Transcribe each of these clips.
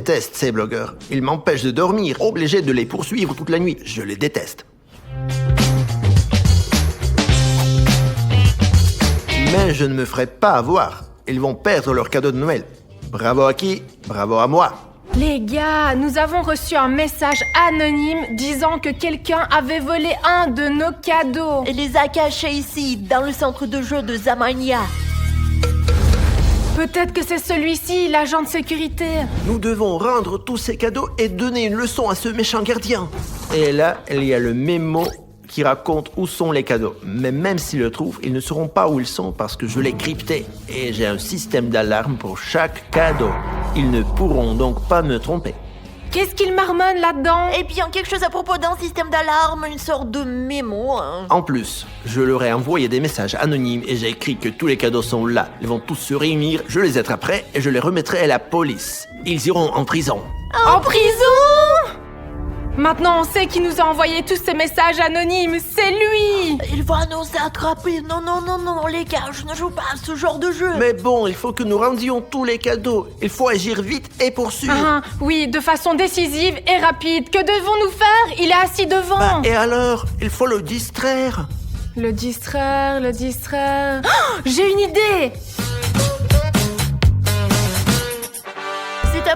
déteste ces blogueurs. Ils m'empêchent de dormir, obligé de les poursuivre toute la nuit. Je les déteste. Mais je ne me ferai pas avoir. Ils vont perdre leur cadeau de Noël. Bravo à qui? Bravo à moi. Les gars, nous avons reçu un message anonyme disant que quelqu'un avait volé un de nos cadeaux. Et les a cachés ici, dans le centre de jeu de Zamania. Peut-être que c'est celui-ci, l'agent de sécurité. Nous devons rendre tous ces cadeaux et donner une leçon à ce méchant gardien. Et là, il y a le mémo qui raconte où sont les cadeaux. Mais même s'ils le trouvent, ils ne sauront pas où ils sont parce que je l'ai crypté. Et j'ai un système d'alarme pour chaque cadeau. Ils ne pourront donc pas me tromper. Qu'est-ce qu'il marmonne là-dedans? Eh bien, quelque chose à propos d'un système d'alarme, une sorte de mémo. En plus, je leur ai envoyé des messages anonymes et j'ai écrit que tous les cadeaux sont là. Ils vont tous se réunir, je les attraperai et je les remettrai à la police. Ils iront en prison. En prison? Maintenant, on sait qui nous a envoyé tous ces messages anonymes. C'est lui! Il va nous attraper. Non, les gars, je ne joue pas à ce genre de jeu. Mais bon, il faut que nous rendions tous les cadeaux. Il faut agir vite et poursuivre. Oui, de façon décisive et rapide. Que devons-nous faire? Il est assis devant. Et alors? Il faut le distraire. Le distraire. Oh, j'ai une idée!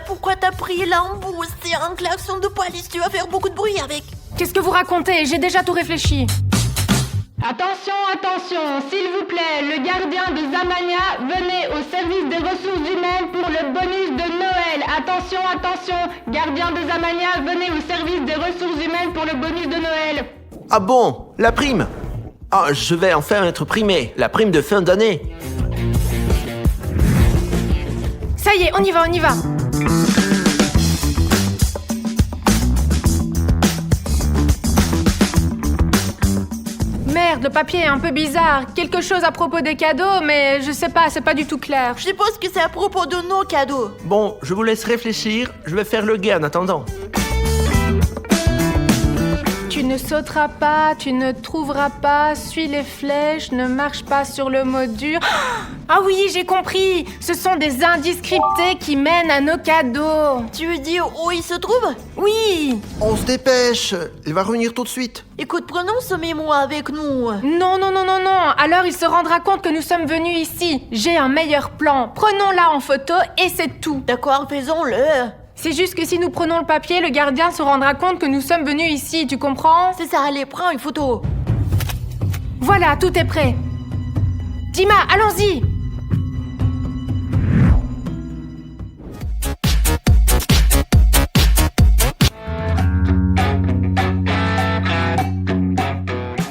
Pourquoi t'as pris l'embout? C'est un klaxon de police, tu vas faire beaucoup de bruit avec. Qu'est-ce que vous racontez? J'ai déjà tout réfléchi. Attention, s'il vous plaît, le gardien de Zamania, venez au service des ressources humaines pour le bonus de Noël. Attention, gardien de Zamania, venez au service des ressources humaines pour le bonus de Noël. Ah bon? La prime? Ah, je vais enfin être primé. La prime de fin d'année. Ça y est, on y va. Merde, le papier est un peu bizarre. Quelque chose à propos des cadeaux, mais je sais pas, c'est pas du tout clair. Je suppose que c'est à propos de nos cadeaux. Bon, je vous laisse réfléchir. Je vais faire le guet en attendant. Tu ne sauteras pas, tu ne trouveras pas, suis les flèches, ne marche pas sur le mot dur. Ah oui, j'ai compris. Ce sont des indices cryptés qui mènent à nos cadeaux. Tu veux dire où ils se trouvent? Oui. On se dépêche. Il va revenir tout de suite. Écoute, prenons ce mémo avec nous. Non. Alors il se rendra compte que nous sommes venus ici. J'ai un meilleur plan. Prenons-la en photo et c'est tout. D'accord, faisons-le. C'est juste que si nous prenons le papier, le gardien se rendra compte que nous sommes venus ici, tu comprends? C'est ça, allez, prends une photo. Voilà, tout est prêt. Dima, allons-y.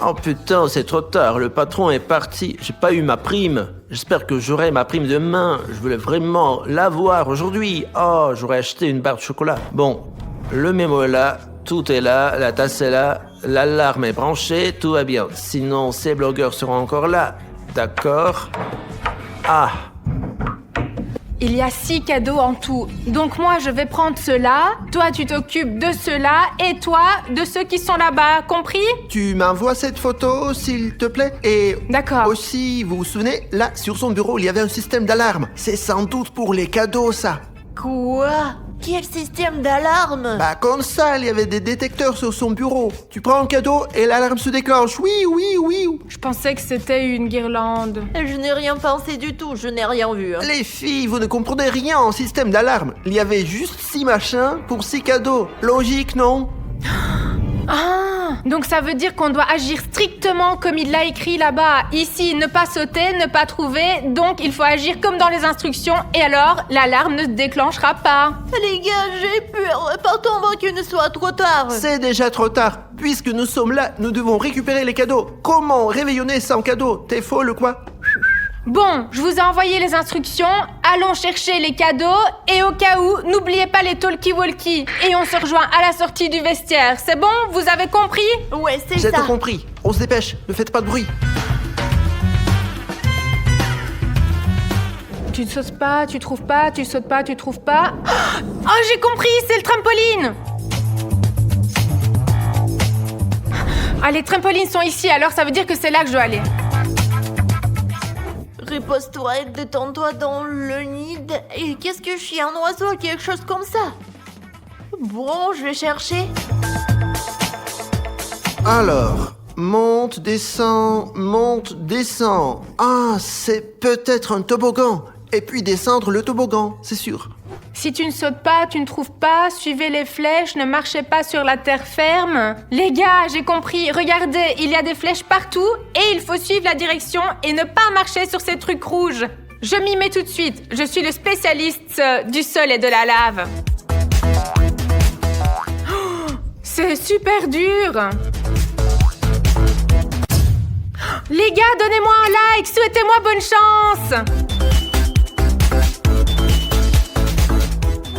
Oh putain, c'est trop tard. Le patron est parti. J'ai pas eu ma prime. J'espère que j'aurai ma prime demain. Je voulais vraiment l'avoir aujourd'hui. Oh, j'aurais acheté une barre de chocolat. Bon, le mémo est là. Tout est là. La tasse est là. L'alarme est branchée. Tout va bien. Sinon, ces blogueurs seront encore là. D'accord. Ah. Il y a 6 cadeaux en tout. Donc moi, je vais prendre ceux-là. Toi, tu t'occupes de ceux-là. Et toi, de ceux qui sont là-bas. Compris? Tu m'envoies cette photo, s'il te plaît? Et d'accord. Aussi, vous vous souvenez, là, sur son bureau, il y avait un système d'alarme. C'est sans doute pour les cadeaux, ça. Quoi? Quel système d'alarme? Bah, comme ça, il y avait des détecteurs sur son bureau. Tu prends un cadeau et l'alarme se déclenche. Oui. Je pensais que c'était une guirlande. Je n'ai rien pensé du tout, je n'ai rien vu. Les filles, vous ne comprenez rien en système d'alarme. Il y avait juste 6 machins pour 6 cadeaux. Logique, non? Ah, donc ça veut dire qu'on doit agir strictement comme il l'a écrit là-bas. Ici, ne pas sauter, ne pas trouver, donc il faut agir comme dans les instructions et alors l'alarme ne se déclenchera pas. Les gars, j'ai peur. Partons avant qu'il ne soit trop tard. C'est déjà trop tard. Puisque nous sommes là, nous devons récupérer les cadeaux. Comment réveillonner sans cadeaux? T'es folle ou quoi? Bon, je vous ai envoyé les instructions, allons chercher les cadeaux et au cas où, n'oubliez pas les talkie-walkie et on se rejoint à la sortie du vestiaire. C'est bon? Vous avez compris? Ouais, c'est J'ai ça. tout compris. On se dépêche, ne faites pas de bruit. Tu ne sautes pas, tu trouves pas, tu sautes pas, tu trouves pas. Oh, j'ai compris, c'est le trampoline! Ah, les trampolines sont ici, alors ça veut dire que c'est là que je dois aller. repose-toi et détends-toi dans le nid. Et qu'est-ce que je suis, un oiseau, quelque chose comme ça? Bon, je vais chercher. Alors, monte, descend, monte, descend. Ah, c'est peut-être un toboggan. Et puis descendre le toboggan, c'est sûr. Si tu ne sautes pas, tu ne trouves pas, suivez les flèches, ne marchez pas sur la terre ferme. Les gars, j'ai compris, regardez, il y a des flèches partout et il faut suivre la direction et ne pas marcher sur ces trucs rouges. Je m'y mets tout de suite, je suis le spécialiste du sol et de la lave. Oh, c'est super dur. Les gars, donnez-moi un like, souhaitez-moi bonne chance.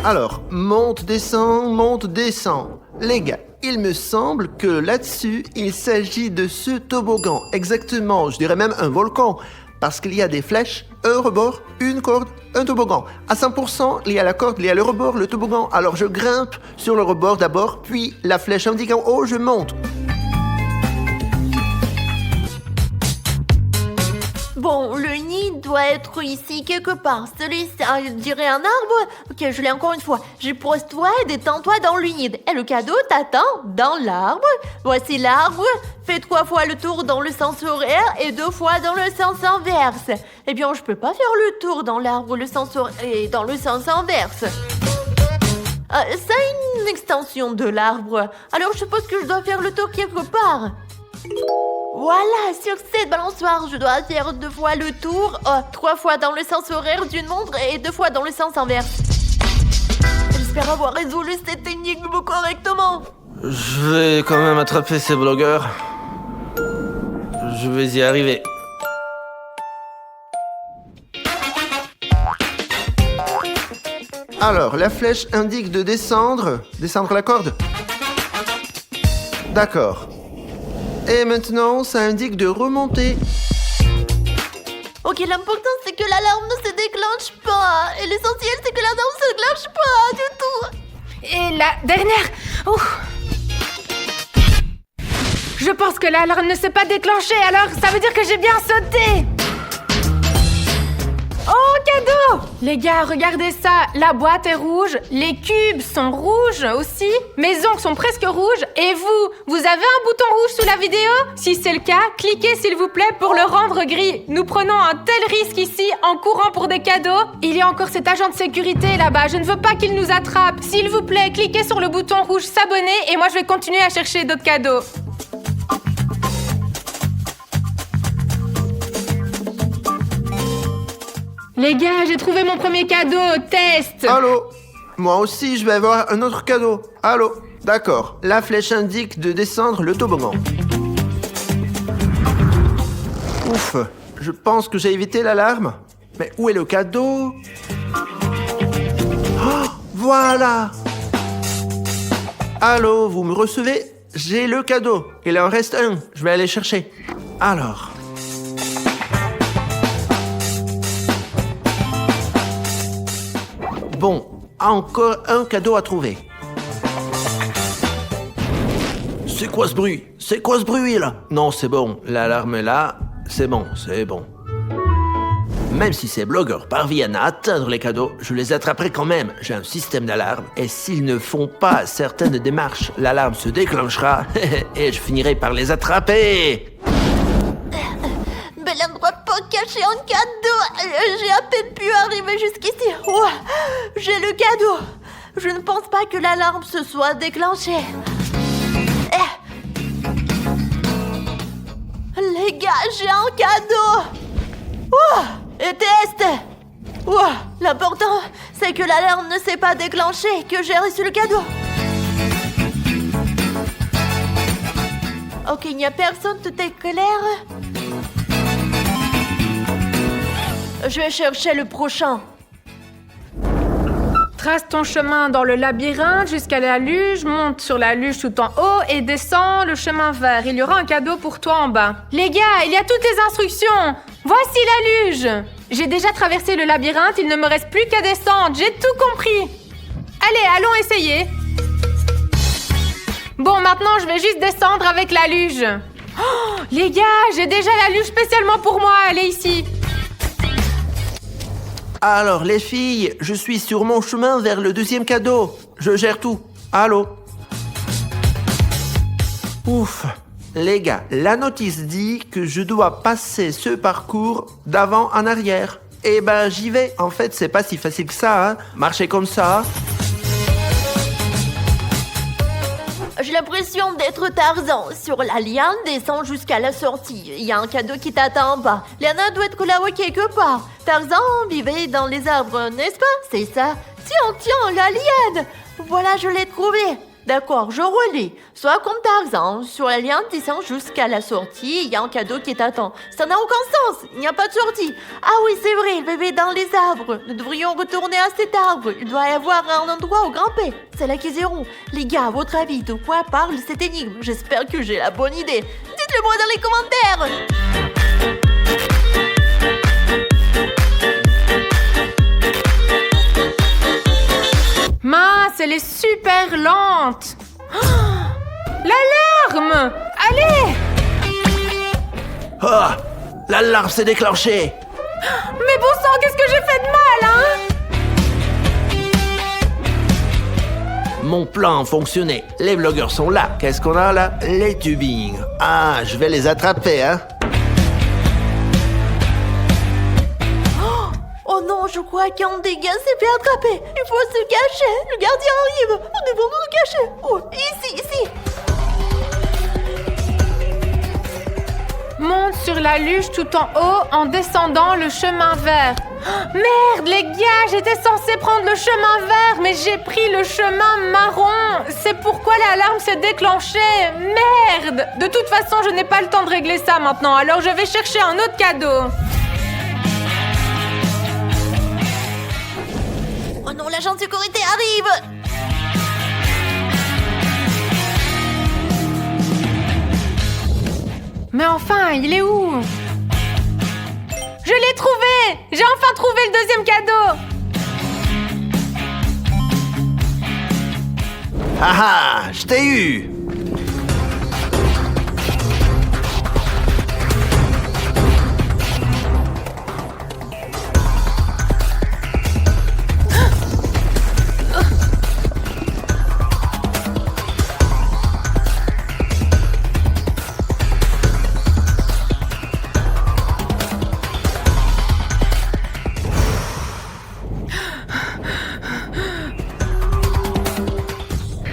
Alors, monte, descend. Les gars, il me semble que là-dessus, il s'agit de ce toboggan. Exactement, je dirais même un volcan. Parce qu'il y a des flèches, un rebord, une corde, un toboggan. À 100%, il y a la corde, il y a le rebord, le toboggan. Alors je grimpe sur le rebord d'abord, puis la flèche indiquant « Oh, je monte ». Bon, le nid doit être ici quelque part. Celui-ci, je dirais un arbre. Ok, je l'ai encore une fois. Repose-toi et détends-toi dans le nid. Et le cadeau t'attend dans l'arbre. Voici l'arbre. Fais 3 fois le tour dans le sens horaire et 2 fois dans le sens inverse. Eh bien, je peux pas faire le tour dans l'arbre et dans le sens inverse. Ça a une extension de l'arbre. Alors, je suppose que je dois faire le tour quelque part. Voilà, sur cette balançoire, je dois faire 2 fois le tour, 3 fois dans le sens horaire d'une montre et 2 fois dans le sens inverse. J'espère avoir résolu cette énigme correctement. Je vais quand même attraper ces blogueurs. Je vais y arriver. Alors, la flèche indique de descendre la corde. D'accord. Et maintenant, ça indique de remonter. Ok, l'important c'est que l'alarme ne se déclenche pas. Et l'essentiel c'est que l'alarme ne se déclenche pas du tout. Et la dernière... Ouf. Je pense que l'alarme ne s'est pas déclenchée, alors ça veut dire que j'ai bien sauté. Oh, cadeau! Les gars, regardez ça. La boîte est rouge, les cubes sont rouges aussi, mes ongles sont presque rouges. Et vous avez un bouton rouge sous la vidéo? Si c'est le cas, cliquez s'il vous plaît pour le rendre gris. Nous prenons un tel risque ici en courant pour des cadeaux. Il y a encore cet agent de sécurité là-bas, je ne veux pas qu'il nous attrape. S'il vous plaît, cliquez sur le bouton rouge s'abonner et moi je vais continuer à chercher d'autres cadeaux. Les gars, j'ai trouvé mon premier cadeau, test. Allô? Moi aussi, je vais avoir un autre cadeau. Allô? D'accord. La flèche indique de descendre le toboggan. Ouf. Je pense que j'ai évité l'alarme. Mais où est le cadeau? Oh, voilà! Allô, vous me recevez? J'ai le cadeau. Il en reste un. Je vais aller chercher. Alors... Bon, encore un cadeau à trouver. C'est quoi ce bruit? C'est quoi ce bruit là? Non, c'est bon, l'alarme est là. C'est bon, c'est bon. Même si ces blogueurs parviennent à atteindre les cadeaux, je les attraperai quand même. J'ai un système d'alarme. Et s'ils ne font pas certaines démarches, l'alarme se déclenchera et je finirai par les attraper. Bel endroit pour cacher un cadeau. J'ai à peine pu arriver jusqu'ici. Ouah, j'ai le cadeau. Je ne pense pas que l'alarme se soit déclenchée. Les gars, j'ai un cadeau. Ouah, et test. Ouah, l'important, c'est que l'alarme ne s'est pas déclenchée, que j'ai reçu le cadeau. Ok, il n'y a personne, tout est clair. Je vais chercher le prochain. Trace ton chemin dans le labyrinthe jusqu'à la luge, monte sur la luge tout en haut et descends le chemin vert. Il y aura un cadeau pour toi en bas. Les gars, il y a toutes les instructions. Voici la luge. J'ai déjà traversé le labyrinthe, il ne me reste plus qu'à descendre. J'ai tout compris. Allez, allons essayer. Bon, maintenant, je vais juste descendre avec la luge. Oh, les gars, j'ai déjà la luge spécialement pour moi. Elle est ici. Alors les filles, je suis sur mon chemin vers le deuxième cadeau. Je gère tout. Allô? Ouf. Les gars, la notice dit que je dois passer ce parcours d'avant en arrière. Eh ben j'y vais. En fait, c'est pas si facile que ça, hein. Marcher comme ça. J'ai l'impression d'être Tarzan. Sur la liane, descends jusqu'à la sortie. Il y a un cadeau qui t'attend en bas. Liana doit être là-haut quelque part. Tarzan vivait dans les arbres, n'est-ce pas? C'est ça. Tiens, la liane. Voilà, je l'ai trouvé. D'accord, je relis. Sois comme Tarzan. Sur la liane, descends jusqu'à la sortie. Il y a un cadeau qui t'attend. Ça n'a aucun sens. Il n'y a pas de sortie. Ah oui, c'est vrai, il vivait dans les arbres. Nous devrions retourner à cet arbre. Il doit y avoir un endroit où grimper. C'est là qu'ils iront. Les gars, à votre avis, de quoi parle cette énigme? J'espère que j'ai la bonne idée. Dites-le moi dans les commentaires. Mince, elle est super lente. Oh, l'alarme! Allez! Oh, l'alarme s'est déclenchée. Mais bon sang, qu'est-ce que j'ai fait de mal, hein? Mon plan fonctionnait. Les blogueurs sont là. Qu'est-ce qu'on a là? Les tubings. Ah, je vais les attraper, hein. Oh non, je crois qu'un des gars s'est fait attraper. Il faut se cacher. Le gardien arrive. Nous devons nous cacher. Oh, ici. Monte sur la luge tout en haut en descendant le chemin vert. Oh, merde, les gars, j'étais censée prendre le chemin vert, mais j'ai pris le chemin marron. C'est pourquoi l'alarme s'est déclenchée. Merde! De toute façon, je n'ai pas le temps de régler ça maintenant, alors je vais chercher un autre cadeau. Oh non, l'agent de sécurité arrive. Mais enfin, il est où? Je l'ai trouvé! J'ai enfin trouvé le deuxième cadeau! Ah ah, je t'ai eu.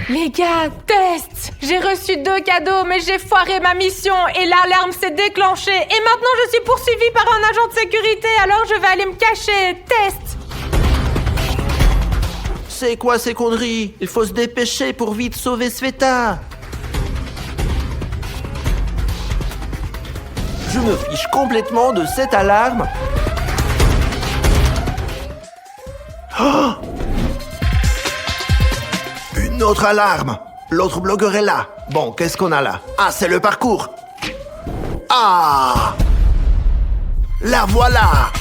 Les gars, test! J'ai reçu 2 cadeaux, mais j'ai foiré ma mission et l'alarme s'est déclenchée. Et maintenant, je suis poursuivie par un agent de sécurité, alors je vais aller me cacher. Test! C'est quoi ces conneries? Il faut se dépêcher pour vite sauver Sveta. Je me fiche complètement de cette alarme. Oh! Une autre alarme. L'autre blogueur est là. Bon, qu'est-ce qu'on a là? Ah, c'est le parcours. Ah! La voilà!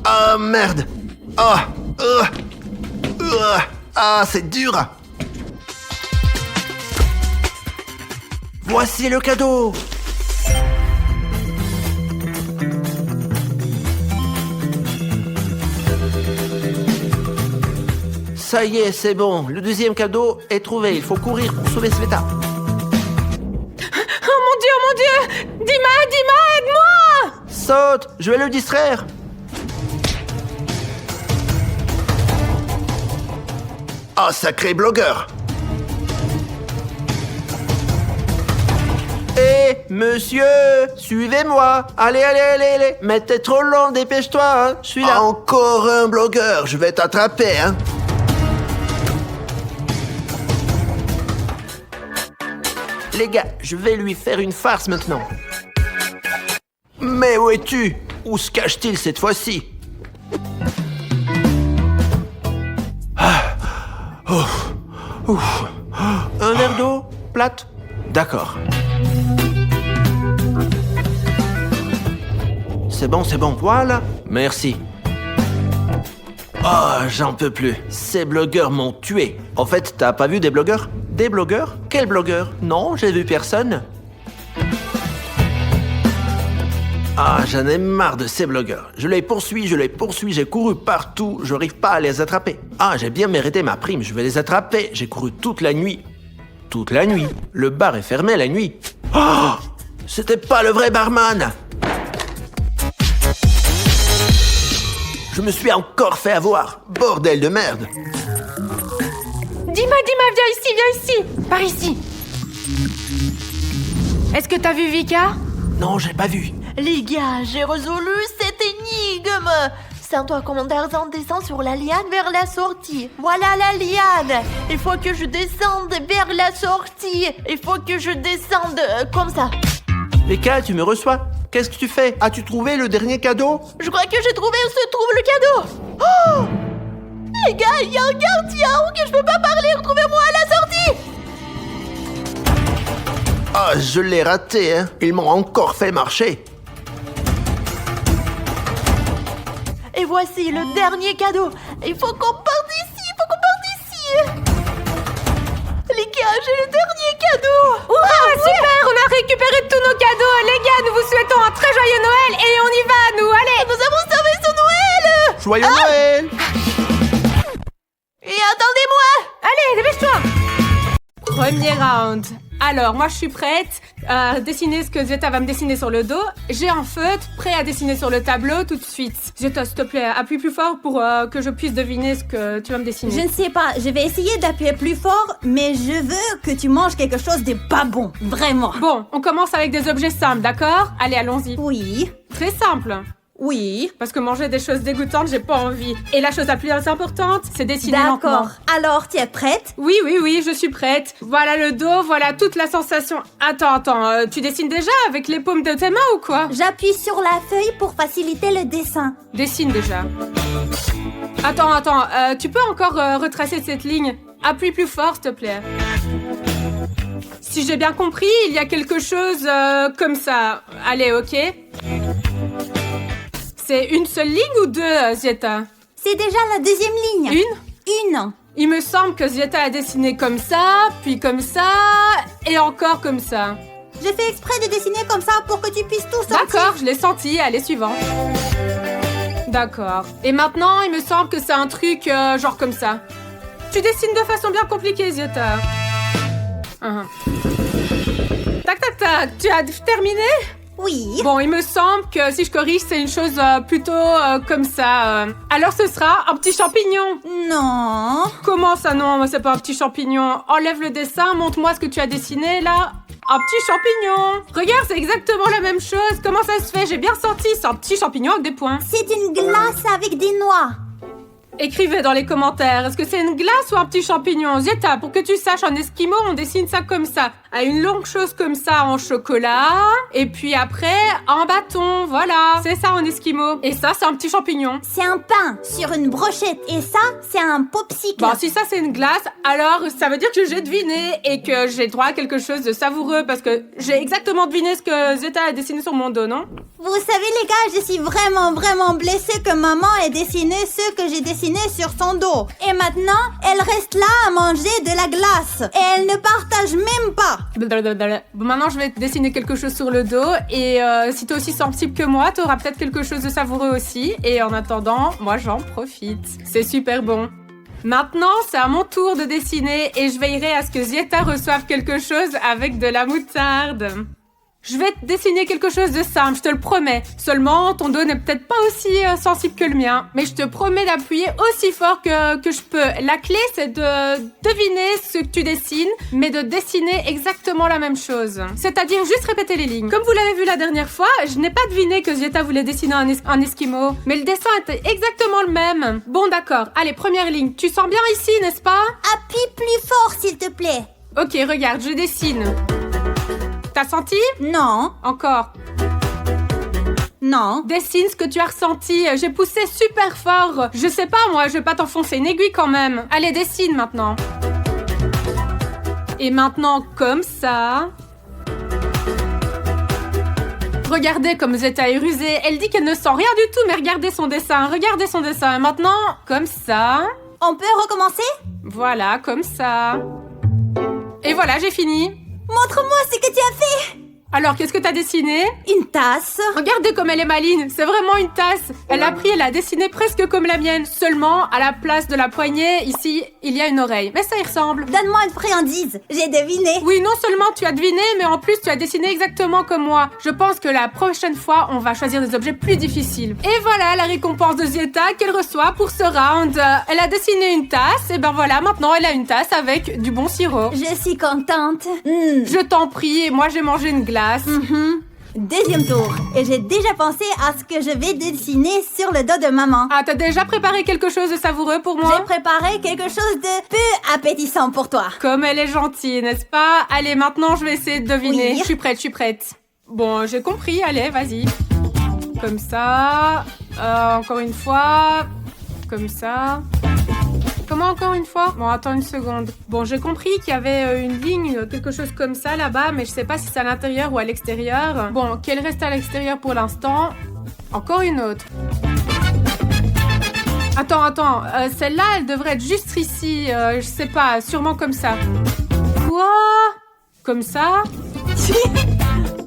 Ah, merde! Ah! Ah, c'est dur! Voici le cadeau! Ça y est, c'est bon. Le deuxième cadeau est trouvé. Il faut courir pour sauver Sveta. Oh mon Dieu! Dima, aide-moi! Saute! Je vais le distraire. Oh, sacré blogueur! Hé, monsieur! Suivez-moi! Allez! Mais t'es trop lent, dépêche-toi, hein! Je suis là! Encore un blogueur! Je vais t'attraper, hein! Les gars, je vais lui faire une farce maintenant. Mais où es-tu? Où se cache-t-il cette fois-ci? Un verre d'eau? Plate? D'accord. C'est bon, voilà. Merci. Oh, j'en peux plus. Ces blogueurs m'ont tué. En fait, t'as pas vu des blogueurs? Des blogueurs? Quels blogueurs? Non, j'ai vu personne. Ah, j'en ai marre de ces blogueurs. Je les poursuis, j'ai couru partout, je n'arrive pas à les attraper. Ah, j'ai bien mérité ma prime, je vais les attraper. J'ai couru toute la nuit. Toute la nuit. Le bar est fermé la nuit. Oh, c'était pas le vrai barman. Je me suis encore fait avoir. Bordel de merde. Dima, viens ici. Par ici. Est-ce que t'as vu Vika? Non, j'ai pas vu. Les gars, j'ai résolu cette énigme. Sans toi, comment Tarzan descend sur la liane vers la sortie. Voilà la liane. Il faut que je descende vers la sortie. Il faut que je descende comme ça. Vika, tu me reçois? Qu'est-ce que tu fais? As-tu trouvé le dernier cadeau? Je crois que j'ai trouvé où se trouve le cadeau. Oh! Les gars, il y a un gardien que je peux pas parler. Retrouvez-moi à la sortie. Ah, je l'ai raté, hein. Ils m'ont encore fait marcher. Et voici le dernier cadeau. Il faut qu'on parte d'ici. Les gars, j'ai le dernier cadeau. Hurrah, super, on a récupéré tous nos cadeaux. Les gars, nous vous souhaitons un très joyeux Noël et on y va, nous, allez. Nous avons sauvé ce Noël. Joyeux Noël! Et attendez-moi. Allez, dépêche-toi. Premier round. Alors, moi, je suis prête à dessiner ce que Zeta va me dessiner sur le dos. J'ai un feutre prêt à dessiner sur le tableau tout de suite. Zeta, s'il te plaît, appuie plus fort pour que je puisse deviner ce que tu vas me dessiner. Je ne sais pas, je vais essayer d'appuyer plus fort, mais je veux que tu manges quelque chose de pas bon, vraiment. Bon, on commence avec des objets simples, d'accord? Allez, allons-y. Oui, Très simple. oui. Parce que manger des choses dégoûtantes, j'ai pas envie. Et la chose la plus importante, c'est dessiner lentement. D'accord. Alors, tu es prête? Oui, je suis prête. Voilà le dos, voilà toute la sensation. Attends, tu dessines déjà avec les paumes de tes mains ou quoi? J'appuie sur la feuille pour faciliter le dessin. Dessine déjà. Attends, tu peux encore retracer cette ligne? Appuie plus fort, s'il te plaît. Si j'ai bien compris, il y a quelque chose comme ça. Allez, ok. C'est une seule ligne ou deux, Zeta? C'est déjà la deuxième ligne. Une. Il me semble que Zeta a dessiné comme ça, puis comme ça, et encore comme ça. J'ai fait exprès de dessiner comme ça pour que tu puisses tout sentir. D'accord, je l'ai senti. Allez, suivant. D'accord. Et maintenant, il me semble que c'est un truc genre comme ça. Tu dessines de façon bien compliquée, Zeta. Tac, tu as terminé? Oui. Bon, il me semble que si je corrige, c'est une chose plutôt comme ça. Alors ce sera un petit champignon. Non. Comment ça, non? C'est pas un petit champignon. Enlève le dessin, montre-moi ce que tu as dessiné, là. Un petit champignon. Regarde, c'est exactement la même chose. Comment ça se fait? J'ai bien senti, c'est un petit champignon avec des points. C'est une glace avec des noix. Écrivez dans les commentaires, est-ce que c'est une glace ou un petit champignon? Zeta, pour que tu saches, en esquimau, on dessine ça comme ça. À une longue chose comme ça en chocolat. Et puis après, en bâton, voilà. C'est ça en esquimau. Et ça, c'est un petit champignon. C'est un pain sur une brochette. Et ça, c'est un popsicle. Bon, si ça c'est une glace, alors ça veut dire que j'ai deviné et que j'ai droit à quelque chose de savoureux parce que j'ai exactement deviné ce que Zeta a dessiné sur mon dos, non? Vous savez les gars, je suis vraiment blessée que maman ait dessiné ce que j'ai dessiné sur son dos. Et maintenant, elle reste là à manger de la glace. Et elle ne partage même pas. Bon, maintenant je vais te dessiner quelque chose sur le dos et si t'es aussi sensible que moi, t'auras peut-être quelque chose de savoureux aussi. Et en attendant, moi j'en profite. C'est super bon. Maintenant, c'est à mon tour de dessiner et je veillerai à ce que Zeta reçoive quelque chose avec de la moutarde. Je vais te dessiner quelque chose de simple, je te le promets. Seulement, ton dos n'est peut-être pas aussi sensible que le mien. Mais je te promets d'appuyer aussi fort que je peux. La clé, c'est de deviner ce que tu dessines, mais de dessiner exactement la même chose. C'est-à-dire juste répéter les lignes. Comme vous l'avez vu la dernière fois, je n'ai pas deviné que Zeta voulait dessiner un esquimau. Mais le dessin était exactement le même. Bon, d'accord. Allez, première ligne. Tu sens bien ici, n'est-ce pas? Appuie plus fort, s'il te plaît. Ok, regarde, je dessine. T'as senti? Non. Encore. Non. Dessine ce que tu as ressenti. J'ai poussé super fort. Je sais pas, moi, je vais pas t'enfoncer une aiguille quand même. Allez, dessine maintenant. Et maintenant, comme ça. Regardez comme Zeta est rusée. Elle dit qu'elle ne sent rien du tout, mais regardez son dessin. Regardez son dessin. Maintenant, comme ça. On peut recommencer? Voilà, comme ça. Et voilà, j'ai fini. Montre-moi ce que tu as fait. Alors, qu'est-ce que t'as dessiné? Une tasse. Regardez comme elle est maligne, c'est vraiment une tasse. Elle a dessiné presque comme la mienne. Seulement, à la place de la poignée, ici, il y a une oreille. Mais ça y ressemble. Donne-moi une friandise. J'ai deviné. Oui, non seulement tu as deviné, mais en plus tu as dessiné exactement comme moi. Je pense que la prochaine fois, on va choisir des objets plus difficiles. Et voilà la récompense de Zieta qu'elle reçoit pour ce round. Elle a dessiné une tasse, et ben voilà, maintenant elle a une tasse avec du bon sirop. Je suis contente. Je t'en prie, moi j'ai mangé une glace. Deuxième tour. Et j'ai déjà pensé à ce que je vais dessiner sur le dos de maman. Ah, t'as déjà préparé quelque chose de savoureux pour moi? J'ai préparé quelque chose de peu appétissant pour toi. Comme elle est gentille, n'est-ce pas? Allez, maintenant je vais essayer de deviner. Oui. Je suis prête. Bon, j'ai compris, allez, vas-y. Comme ça. Encore une fois. Comme ça. Comment encore une fois? Bon, attends une seconde. Bon, j'ai compris qu'il y avait une ligne, quelque chose comme ça là-bas, mais je sais pas si c'est à l'intérieur ou à l'extérieur. Bon, qu'elle reste à l'extérieur pour l'instant. Encore une autre. Attends. Celle-là, elle devrait être juste ici. Je sais pas, sûrement comme ça. Quoi? Comme ça?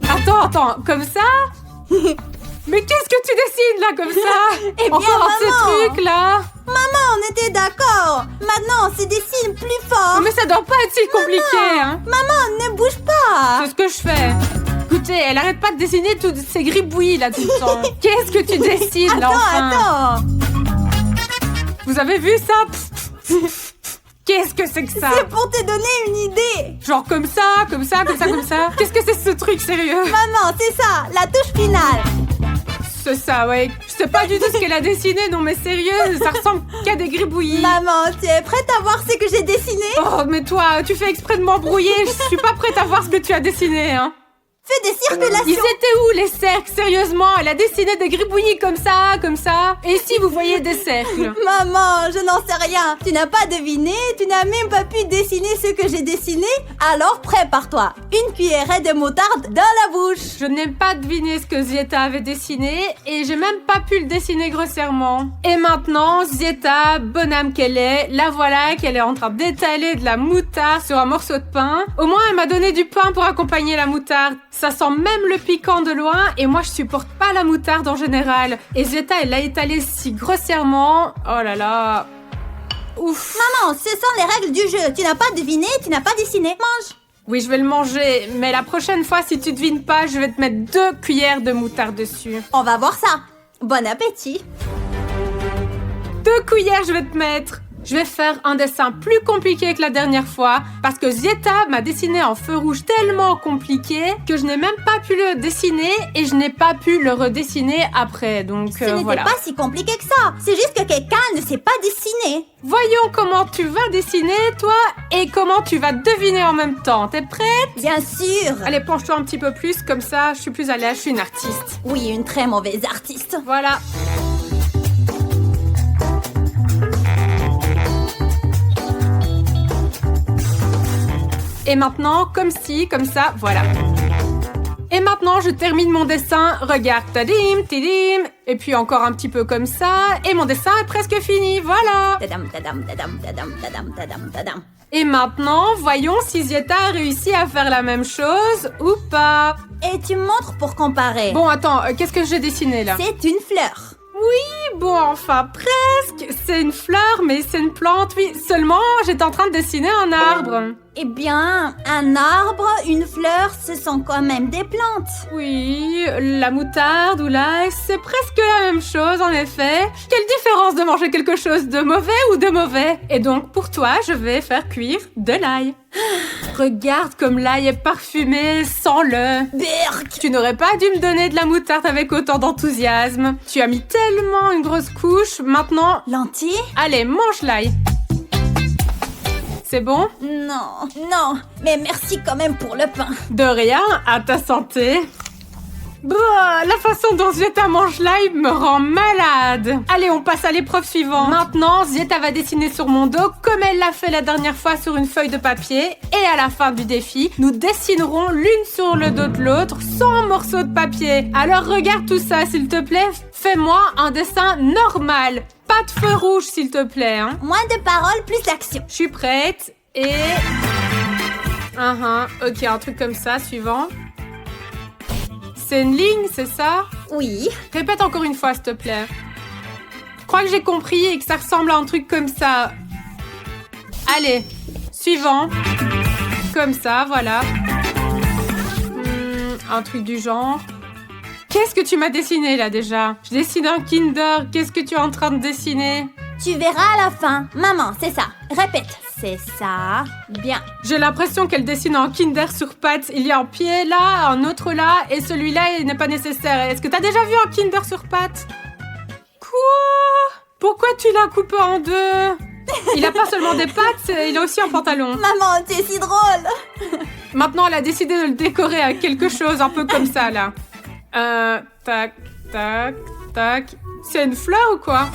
Attends, comme ça? Mais qu'est-ce que tu dessines là comme ça? Eh bien, encore ces maman. trucs là? Maman, on était d'accord. Maintenant, c'est dessine plus fort. Mais ça doit pas être si compliqué, hein? Maman, ne bouge pas. C'est ce que je fais. Écoutez, elle arrête pas de dessiner toutes ces gribouillis là tout le temps. Qu'est-ce que tu dessines là enfin? Attends. Vous avez vu ça? Qu'est-ce que c'est que ça? C'est pour te donner une idée. Genre comme ça. Qu'est-ce que c'est ce truc sérieux? Maman, c'est ça, la touche finale. C'est ça, ouais. Je sais pas du tout ce qu'elle a dessiné, non mais sérieux, ça ressemble qu'à des gribouillis. Maman, tu es prête à voir ce que j'ai dessiné? Oh, mais toi, tu fais exprès de m'embrouiller, je suis pas prête à voir ce que tu as dessiné, hein. Fais des circulations. Ils étaient où les cercles, sérieusement? Elle a dessiné des gribouillis comme ça. Et ici, vous voyez des cercles. Maman, je n'en sais rien. Tu n'as pas deviné, tu n'as même pas pu dessiner ce que j'ai dessiné. Alors prépare-toi. Une cuillerée de moutarde dans la bouche. Je n'ai pas deviné ce que Zieta avait dessiné et j'ai même pas pu le dessiner grossièrement. Et maintenant, Zieta, bonne âme qu'elle est, la voilà qu'elle est en train d'étaler de la moutarde sur un morceau de pain. Au moins, elle m'a donné du pain pour accompagner la moutarde. Ça sent même le piquant de loin et moi je supporte pas la moutarde en général. Et Zieta, elle l'a étalée si grossièrement. Oh là là. Ouf. Maman, ce sont les règles du jeu. Tu n'as pas deviné, tu n'as pas dessiné. Mange. Oui, je vais le manger, mais la prochaine fois, si tu devines pas, je vais te mettre 2 cuillères de moutarde dessus. On va voir ça. Bon appétit. 2 cuillères, je vais te mettre. Je vais faire un dessin plus compliqué que la dernière fois parce que Zieta m'a dessiné en feu rouge tellement compliqué que je n'ai même pas pu le dessiner et je n'ai pas pu le redessiner après. Donc Ce n'était voilà. pas si compliqué que ça. C'est juste que quelqu'un ne sait pas dessiner. Voyons comment tu vas dessiner, toi, et comment tu vas deviner en même temps. T'es prête? Bien sûr. Allez, penche-toi un petit peu plus, comme ça, je suis plus à l'aise, je suis une artiste. Oui, une très mauvaise artiste. Voilà. Et maintenant, comme ça, voilà. Et maintenant, je termine mon dessin. Regarde, tadim, tidim. Et puis encore un petit peu comme ça. Et mon dessin est presque fini, voilà. Tadam, tadam, tadam, tadam, tadam, tadam, tadam. Et maintenant, voyons si Zieta a réussi à faire la même chose ou pas. Et tu montres pour comparer. Bon, attends, qu'est-ce que j'ai dessiné là? C'est une fleur. Oui, bon, enfin, presque. C'est une fleur, mais c'est une plante, oui. Seulement, j'étais en train de dessiner un arbre. Eh bien, un arbre, une fleur, ce sont quand même des plantes. Oui, la moutarde ou l'ail, c'est presque la même chose, en effet. Quelle différence de manger quelque chose de mauvais ou de mauvais? Et donc, pour toi, je vais faire cuire de l'ail. Regarde comme l'ail est parfumé, sens-le. Berk. Tu n'aurais pas dû me donner de la moutarde avec autant d'enthousiasme. Tu as mis tellement une grosse couche, maintenant... Lentilles? Allez, mange l'ail. C'est bon? Non, mais merci quand même pour le pain. De rien, à ta santé. Bah, la façon dont Zieta mange l'ail me rend malade. Allez, on passe à l'épreuve suivante. Maintenant, Zieta va dessiner sur mon dos comme elle l'a fait la dernière fois sur une feuille de papier. Et à la fin du défi, nous dessinerons l'une sur le dos de l'autre sans morceau de papier. Alors regarde tout ça, s'il te plaît. Fais-moi un dessin normal. Pas de feu rouge, s'il te plaît. Hein. Moins de paroles, plus d'action. Je suis prête. Et... Ok, un truc comme ça, suivant. C'est une ligne, c'est ça? Oui. Répète encore une fois, s'il te plaît. Je crois que j'ai compris et que ça ressemble à un truc comme ça. Allez, suivant. Comme ça, voilà. Un truc du genre. Qu'est-ce que tu m'as dessiné là déjà? Je dessine un Kinder. Qu'est-ce que tu es en train de dessiner? Tu verras à la fin. Maman, c'est ça. Répète. C'est ça. Bien. J'ai l'impression qu'elle dessine un Kinder sur pattes. Il y a un pied là, un autre là, et celui-là il n'est pas nécessaire. Est-ce que t'as déjà vu un Kinder sur pattes? Quoi? Pourquoi tu l'as coupé en deux? Il a pas seulement des pattes, il a aussi un pantalon. Maman, tu es si drôle. Maintenant, elle a décidé de le décorer à quelque chose un peu comme ça, là. Tac, tac, tac. C'est une fleur ou quoi?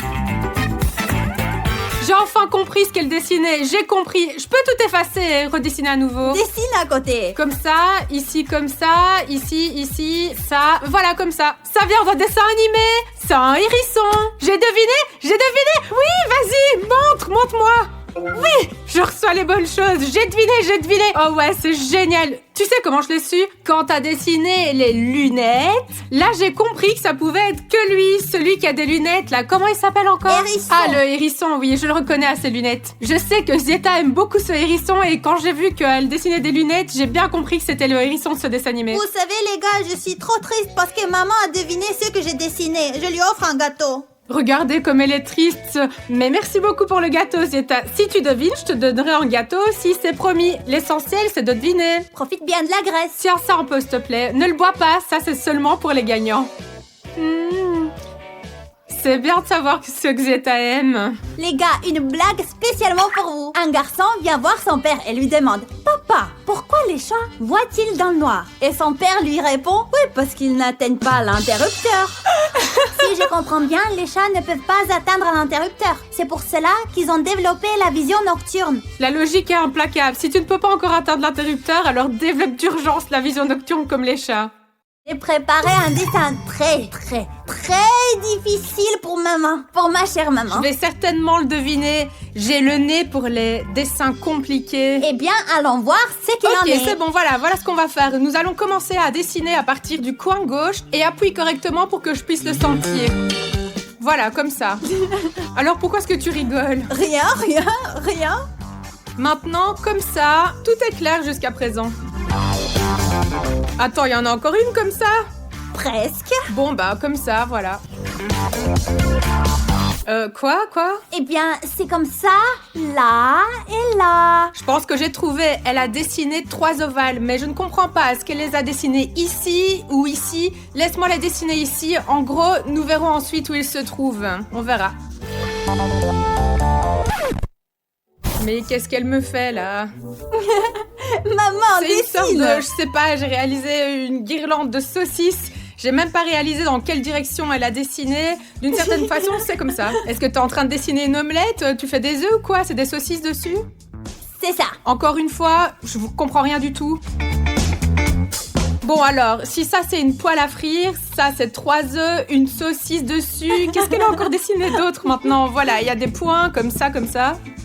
J'ai enfin compris ce qu'elle dessinait. J'ai compris. Je peux tout effacer et redessiner à nouveau. Dessine à côté. Comme ça, ici comme ça, ici, ça. Voilà, comme ça. Ça vient d'un dessin animé. C'est un hérisson. J'ai deviné. Oui, vas-y, montre-moi. Oui, je reçois les bonnes choses. J'ai deviné. Oh ouais, c'est génial. Tu sais comment je l'ai su? Quand t'as dessiné les lunettes, là j'ai compris que ça pouvait être que lui, celui qui a des lunettes là. Comment il s'appelle encore? Hérisson. Ah, le hérisson, oui, je le reconnais à ses lunettes. Je sais que Zieta aime beaucoup ce hérisson et quand j'ai vu qu'elle dessinait des lunettes, j'ai bien compris que c'était le hérisson de ce dessin animé. Vous savez les gars, je suis trop triste parce que maman a deviné ce que j'ai dessiné. Je lui offre un gâteau. Regardez comme elle est triste. Mais merci beaucoup pour le gâteau, Zieta. Si tu devines, je te donnerai un gâteau aussi, c'est promis. L'essentiel, c'est de deviner. Profite bien de la graisse. Tiens ça un peu, s'il te plaît. Ne le bois pas, ça c'est seulement pour les gagnants. C'est bien de savoir ce que Zieta aime. Les gars, une blague spécialement pour vous. Un garçon vient voir son père et lui demande « Papa, pourquoi les chats voient-ils dans le noir ?» Et son père lui répond « Oui, parce qu'ils n'atteignent pas l'interrupteur. » Si je comprends bien, les chats ne peuvent pas atteindre l'interrupteur. C'est pour cela qu'ils ont développé la vision nocturne. La logique est implacable. Si tu ne peux pas encore atteindre l'interrupteur, alors développe d'urgence la vision nocturne comme les chats. J'ai préparé un dessin très difficile pour maman. Pour ma chère maman. Je vais certainement le deviner. J'ai le nez pour les dessins compliqués. Eh bien, allons voir ce qu'il en est. Ok, c'est bon, voilà ce qu'on va faire. Nous allons commencer à dessiner à partir du coin gauche et appuie correctement pour que je puisse le sentir. Voilà, comme ça. Alors pourquoi est-ce que tu rigoles? Rien. Maintenant, comme ça, tout est clair jusqu'à présent. Attends, il y en a encore une comme ça? Presque. Bon, bah, comme ça, voilà. Quoi? Eh bien, c'est comme ça, là et là. Je pense que j'ai trouvé. Elle a dessiné 3 ovales, mais je ne comprends pas. Est-ce qu'elle les a dessinés ici ou ici? Laisse-moi les dessiner ici. En gros, nous verrons ensuite où ils se trouvent. On verra. Mais qu'est-ce qu'elle me fait, là? Maman, C'est une sorte dessine. de... Je sais pas, j'ai réalisé une guirlande de saucisses. J'ai même pas réalisé dans quelle direction elle a dessiné. D'une certaine façon, c'est comme ça. Est-ce que t'es en train de dessiner une omelette? Tu fais des œufs ou quoi? C'est des saucisses dessus? C'est ça. Encore une fois, je comprends rien du tout. Bon alors, si ça c'est une poêle à frire, ça c'est 3 œufs, une saucisse dessus. Qu'est-ce qu'elle a encore dessiné d'autre maintenant? Voilà, il y a des points comme ça.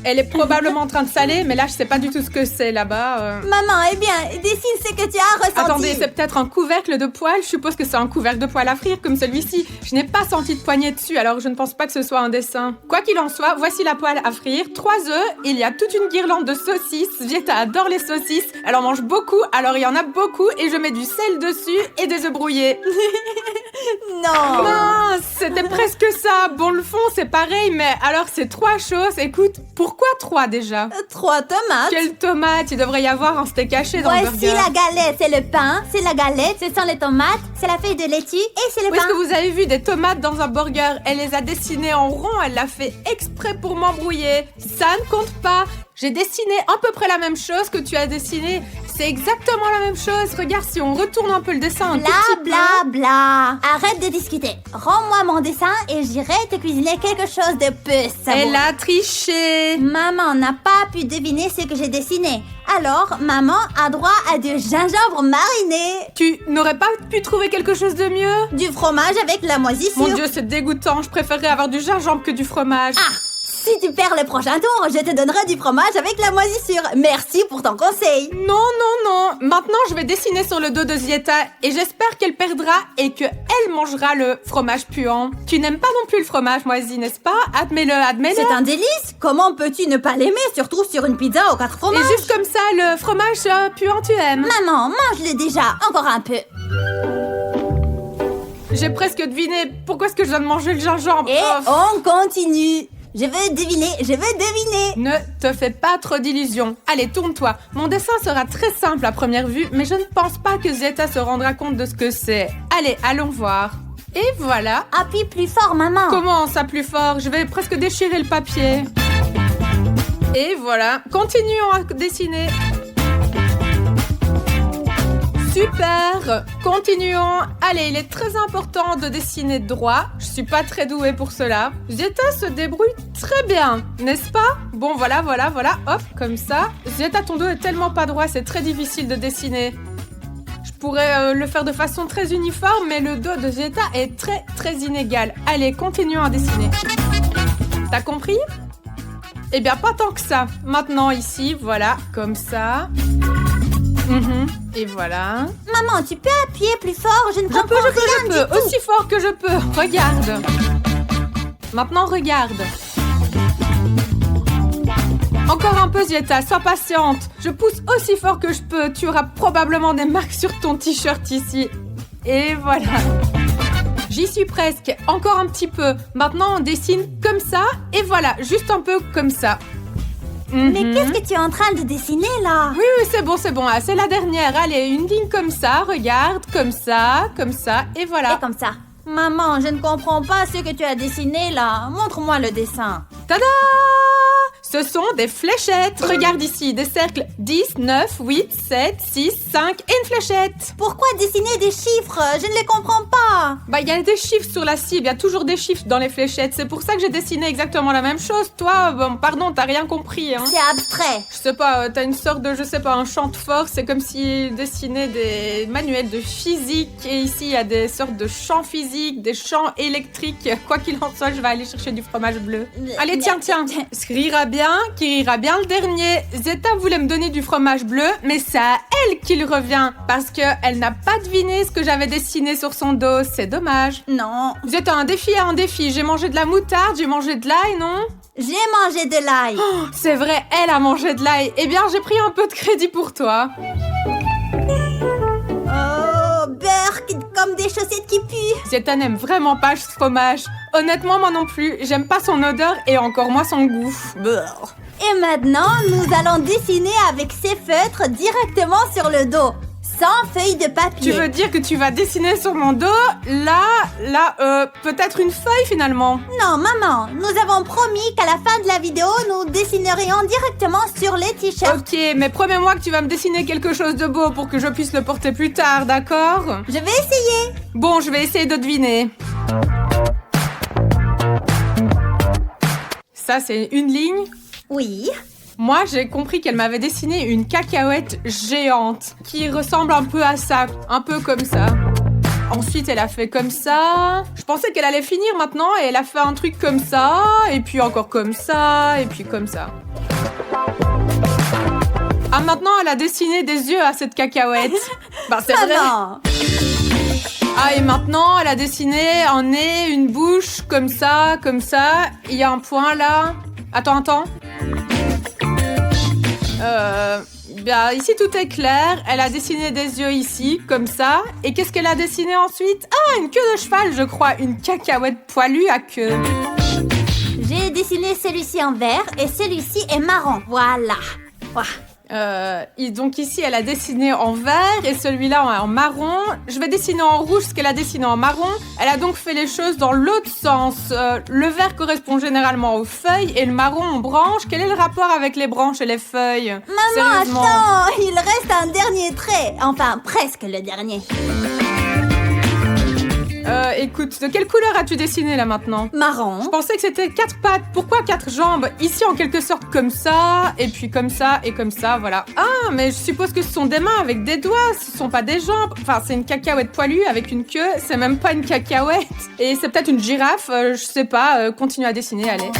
Elle est probablement en train de saler, mais là je sais pas du tout ce que c'est là-bas. Maman, eh bien, dessine ce que tu as ressenti. Attendez, c'est peut-être un couvercle de poêle. Je suppose que c'est un couvercle de poêle à frire comme celui-ci. Je n'ai pas senti de poignée dessus, alors je ne pense pas que ce soit un dessin. Quoi qu'il en soit, voici la poêle à frire. 3 œufs, il y a toute une guirlande de saucisses. Zieta adore les saucisses. Elle en mange beaucoup, alors il y en a beaucoup et je mets du sel dessus et des œufs brouillés. Non. Mince, c'était presque ça. Bon, le fond, c'est pareil, mais alors c'est 3 choses. Écoute, pourquoi 3 déjà? 3 tomates. Quelle tomate? Il devrait y avoir un steak haché dans le Voici burger. la galette, c'est le pain, c'est la galette, ce sont les tomates, c'est la feuille de laitue et c'est le Où est-ce pain. que vous avez vu des tomates dans un burger? Elle les a dessinées en rond, elle l'a fait exprès pour m'embrouiller. Ça ne compte pas. J'ai dessiné à peu près la même chose que tu as dessiné. C'est exactement la même chose. Regarde, si on retourne un peu le dessin un tout petit peu. Bla. Arrête de discuter. Rends-moi mon dessin et j'irai te cuisiner quelque chose de peu savoureux. Elle a triché. Maman n'a pas pu deviner ce que j'ai dessiné. Alors, maman a droit à du gingembre mariné, Tu n'aurais pas pu trouver quelque chose de mieux? du fromage avec la moisissure. Mon Dieu, c'est dégoûtant. Je préférerais avoir du gingembre que du fromage. Ah, Si tu perds le prochain tour, je te donnerai du fromage avec la moisissure. Merci pour ton conseil. Non, non, non. Maintenant, je vais dessiner sur le dos de Zieta et j'espère qu'elle perdra et qu'elle mangera le fromage puant. Tu n'aimes pas non plus le fromage moisi, n'est-ce pas? Admets-le, admets-le. C'est un délice. Comment peux-tu ne pas l'aimer, surtout sur une pizza aux 4 fromages? Et juste comme ça, le fromage puant, tu aimes? Maman, mange-le déjà. Encore un peu. J'ai presque deviné. Pourquoi est-ce que je dois manger le gingembre? Et Oh. on continue. Je veux deviner. Ne te fais pas trop d'illusions. Allez, tourne-toi. Mon dessin sera très simple à première vue, mais je ne pense pas que Zieta se rendra compte de ce que c'est. Allez, allons voir. Et voilà. Appuie plus fort, maman. Comment ça plus fort? Je vais presque déchirer le papier. Et voilà. Continuons à dessiner. Super! Continuons. Allez, il est très important de dessiner droit. Je suis pas très douée pour cela. Zieta se débrouille très bien, n'est-ce pas? Bon, voilà. Hop, comme ça. Zieta, ton dos est tellement pas droit, c'est très difficile de dessiner. Je pourrais le faire de façon très uniforme, mais le dos de Zieta est très, très inégal. Allez, continuons à dessiner. T'as compris? Eh bien, pas tant que ça. Maintenant, ici, voilà, comme ça. Et voilà. Maman, tu peux appuyer plus fort? Je ne comprends rien Je du peux. tout. Aussi fort que je peux. Regarde. Maintenant, regarde. Encore un peu, Zieta, sois patiente. Je pousse aussi fort que je peux. Tu auras probablement des marques sur ton t-shirt ici. Et voilà. J'y suis presque. Encore un petit peu. Maintenant, on dessine comme ça. Et voilà, juste un peu comme ça. Mais qu'est-ce que tu es en train de dessiner là? Oui, c'est bon. Ah, c'est la dernière. Allez, une ligne comme ça, regarde, comme ça, et voilà. Et comme ça. Maman, je ne comprends pas ce que tu as dessiné là. Montre-moi le dessin. Tada! Ce sont des fléchettes. Regarde ici, des cercles 10, 9, 8, 7, 6, 5 et une fléchette. Pourquoi dessiner des chiffres? Je ne les comprends pas. Bah, il y a des chiffres sur la cible, il y a toujours des chiffres dans les fléchettes. C'est pour ça que j'ai dessiné exactement la même chose. Toi, bon, pardon, t'as rien compris, hein. C'est abstrait. Je sais pas, t'as une sorte de, un champ de force. C'est comme s'il dessinait des manuels de physique. Et ici, il y a des sortes de champs physiques, des champs électriques. Quoi qu'il en soit, je vais aller chercher du fromage bleu. Allez, tiens. Ce qui ira bien le dernier. Zieta voulait me donner du fromage bleu, mais c'est à elle qu'il revient. Parce qu'elle n'a pas deviné ce que j'avais dessiné sur son dos. C'est dommage. Non. Zieta, un défi. J'ai mangé de la moutarde, j'ai mangé de l'ail, non? J'ai mangé de l'ail. Oh, c'est vrai, elle a mangé de l'ail. Eh bien, j'ai pris un peu de crédit pour toi. Oh, beurre comme des chaussettes qui puent. Zieta n'aime vraiment pas ce fromage. Honnêtement, moi non plus. J'aime pas son odeur et encore moins son goût. Brrr. Et maintenant, nous allons dessiner avec ces feutres directement sur le dos, sans feuille de papier. Tu veux dire que tu vas dessiner sur mon dos? Là, peut-être une feuille finalement. Non, maman, nous avons promis qu'à la fin de la vidéo, nous dessinerions directement sur les t-shirts. Ok, mais promets-moi que tu vas me dessiner quelque chose de beau pour que je puisse le porter plus tard, d'accord? Je vais essayer. Bon, je vais essayer de deviner. Ça, c'est une ligne. Oui. Moi, j'ai compris qu'elle m'avait dessiné une cacahuète géante qui ressemble un peu à ça, un peu comme ça. Ensuite, elle a fait comme ça. Je pensais qu'elle allait finir maintenant et elle a fait un truc comme ça, et puis encore comme ça, et puis comme ça. Ah, maintenant, elle a dessiné des yeux à cette cacahuète. Bah, c'est vrai. Maman. Ah, et maintenant, elle a dessiné un nez, une bouche, comme ça. Il y a un point là. Attends. Bien, ici tout est clair. Elle a dessiné des yeux ici, comme ça. Et qu'est-ce qu'elle a dessiné ensuite? Ah, une queue de cheval, je crois. Une cacahuète poilue à queue. J'ai dessiné celui-ci en vert et celui-ci est marron. Voilà. Donc ici, elle a dessiné en vert et celui-là en marron. Je vais dessiner en rouge ce qu'elle a dessiné en marron. Elle a donc fait les choses dans l'autre sens. Le vert correspond généralement aux feuilles et le marron aux branches. Quel est le rapport avec les branches et les feuilles? Maman, Sérieusement. attends, il reste un dernier trait. Enfin, presque le dernier. Écoute, de quelle couleur as-tu dessiné là maintenant? Marron. Je pensais que c'était 4 pattes. Pourquoi 4 jambes? Ici, en quelque sorte, comme ça, et puis comme ça, et comme ça, voilà. Ah, mais je suppose que ce sont des mains avec des doigts, ce sont pas des jambes. Enfin, c'est une cacahuète poilue avec une queue, c'est même pas une cacahuète. Et c'est peut-être une girafe, je sais pas, continue à dessiner, allez.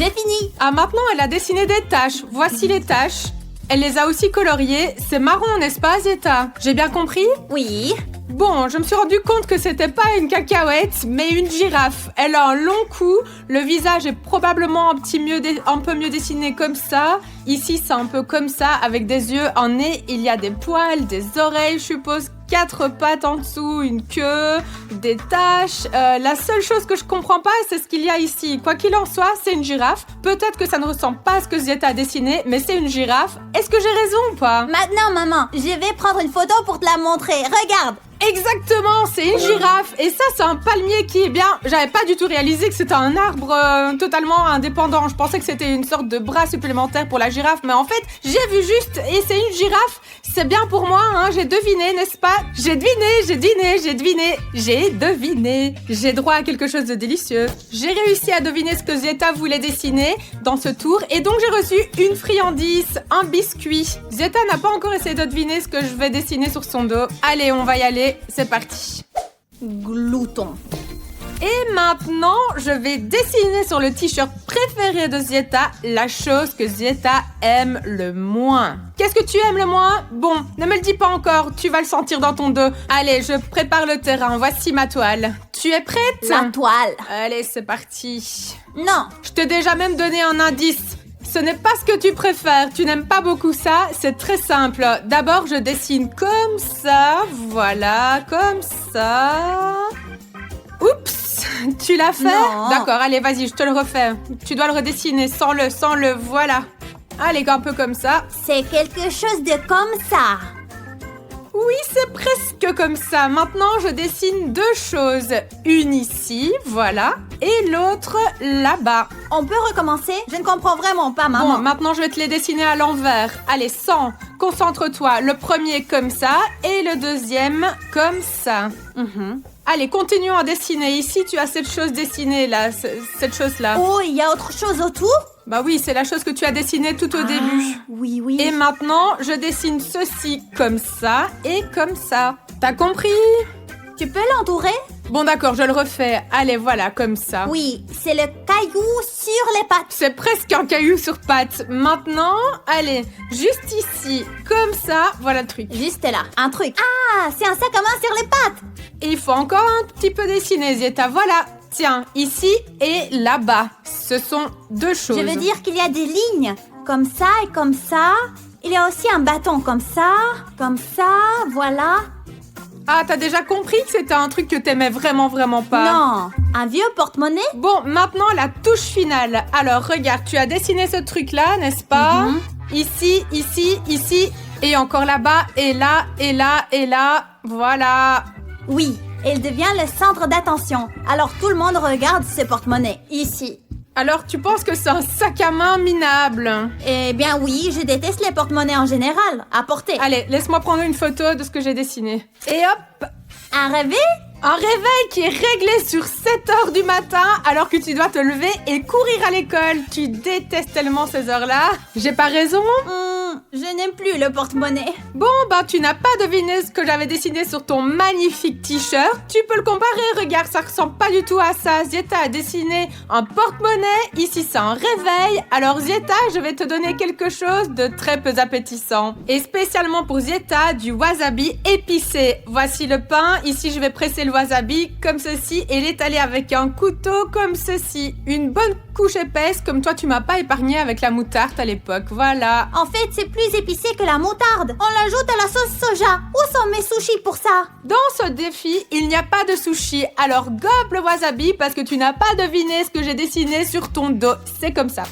j'ai fini. Ah, maintenant, elle a dessiné des taches. Voici les taches. Elle les a aussi coloriées. C'est marron, n'est-ce pas, Zeta? J'ai bien compris? Oui. Bon, je me suis rendu compte que c'était pas une cacahuète, mais une girafe. Elle a un long cou, le visage est probablement un peu mieux dessiné comme ça. Ici, c'est un peu comme ça, avec des yeux, un nez, il y a des poils, des oreilles, je suppose, 4 pattes en dessous, une queue, des taches. La seule chose que je comprends pas, c'est ce qu'il y a ici. Quoi qu'il en soit, c'est une girafe. Peut-être que ça ne ressemble pas à ce que Zeta a dessiné, mais c'est une girafe. Est-ce que j'ai raison ou pas? Maintenant, maman, je vais prendre une photo pour te la montrer. Regarde. Exactement, c'est une girafe. Et ça, c'est un palmier qui est bien... J'avais pas du tout réalisé que c'était un arbre totalement indépendant. Je pensais que c'était une sorte de bras supplémentaire pour la girafe. Mais en fait, j'ai vu juste et c'est une girafe. C'est bien pour moi, hein. J'ai deviné, n'est-ce pas? J'ai deviné. J'ai droit à quelque chose de délicieux. J'ai réussi à deviner ce que Zeta voulait dessiner dans ce tour. Et donc, j'ai reçu une friandise, un biscuit. Zeta n'a pas encore essayé de deviner ce que je vais dessiner sur son dos. Allez, on va y aller. C'est parti. Glouton. Et maintenant, je vais dessiner sur le t-shirt préféré de Zeta la chose que Zeta aime le moins. Qu'est-ce que tu aimes le moins? Bon, ne me le dis pas encore, tu vas le sentir dans ton dos. Allez, je prépare le terrain, voici ma toile. Tu es prête? La toile. Allez, c'est parti. Non. Je t'ai déjà même donné un indice. Ce n'est pas ce que tu préfères, tu n'aimes pas beaucoup ça, c'est très simple. D'abord, je dessine comme ça, voilà, comme ça. Oups, tu l'as fait? Non. D'accord, allez, vas-y, je te le refais. Tu dois le redessiner sans le, voilà. Allez, un peu comme ça. C'est quelque chose de comme ça. Oui, c'est presque comme ça. Maintenant, je dessine 2 choses. Une ici, voilà, et l'autre là-bas. On peut recommencer? Je ne comprends vraiment pas, maman. Bon, maintenant, je vais te les dessiner à l'envers. Allez, concentre-toi. Le premier comme ça et le deuxième comme ça. Allez, continuons à dessiner. Ici, tu as cette chose dessinée, là, cette chose-là. Oh, il y a autre chose autour? Bah oui, c'est la chose que tu as dessinée tout au début. Oui, oui. Et maintenant, je dessine ceci comme ça et comme ça. T'as compris? Tu peux l'entourer? Bon, d'accord, je le refais. Allez, voilà, comme ça. Oui, c'est le caillou sur les pattes. C'est presque un caillou sur pattes. Maintenant, allez, juste ici, comme ça, voilà le truc. Juste là, un truc. Ah, c'est un sac à main sur les pattes. Et il faut encore un petit peu dessiner, Zeta. Voilà, tiens, ici et là-bas. Ce sont 2 choses. Je veux dire qu'il y a des lignes, comme ça et comme ça. Il y a aussi un bâton comme ça, voilà. Ah, t'as déjà compris que c'était un truc que t'aimais vraiment, vraiment pas? Non, un vieux porte-monnaie. Bon, maintenant, la touche finale. Alors, regarde, tu as dessiné ce truc-là, n'est-ce pas? Ici, et encore là-bas, et là, et là, et là. Voilà. Oui, il devient le centre d'attention. Alors tout le monde regarde ce porte-monnaie, ici. Alors, tu penses que c'est un sac à main minable? Eh bien oui, je déteste les porte-monnaies en général. À porter. Allez, laisse-moi prendre une photo de ce que j'ai dessiné. Et hop! Un réveil? Un réveil qui est réglé sur 7h du matin alors que tu dois te lever et courir à l'école. Tu détestes tellement ces heures-là. J'ai pas raison? Je n'aime plus le porte-monnaie. Bon, ben tu n'as pas deviné ce que j'avais dessiné sur ton magnifique t-shirt. Tu peux le comparer, regarde, ça ressemble pas du tout à ça. Zeta a dessiné un porte-monnaie, ici c'est un réveil. Alors Zeta, je vais te donner quelque chose de très peu appétissant. Et spécialement pour Zeta, du wasabi épicé. Voici le pain, ici je vais presser le wasabi comme ceci et l'étaler avec un couteau comme ceci. Une bonne couche épaisse comme toi tu m'as pas épargné avec la moutarde à l'époque, voilà. En fait, c'est plus épicé que la moutarde. On l'ajoute à la sauce soja. Où sont mes sushis pour ça? Dans ce défi, il n'y a pas de sushi. Alors gobe le wasabi parce que tu n'as pas deviné ce que j'ai dessiné sur ton dos. C'est comme ça.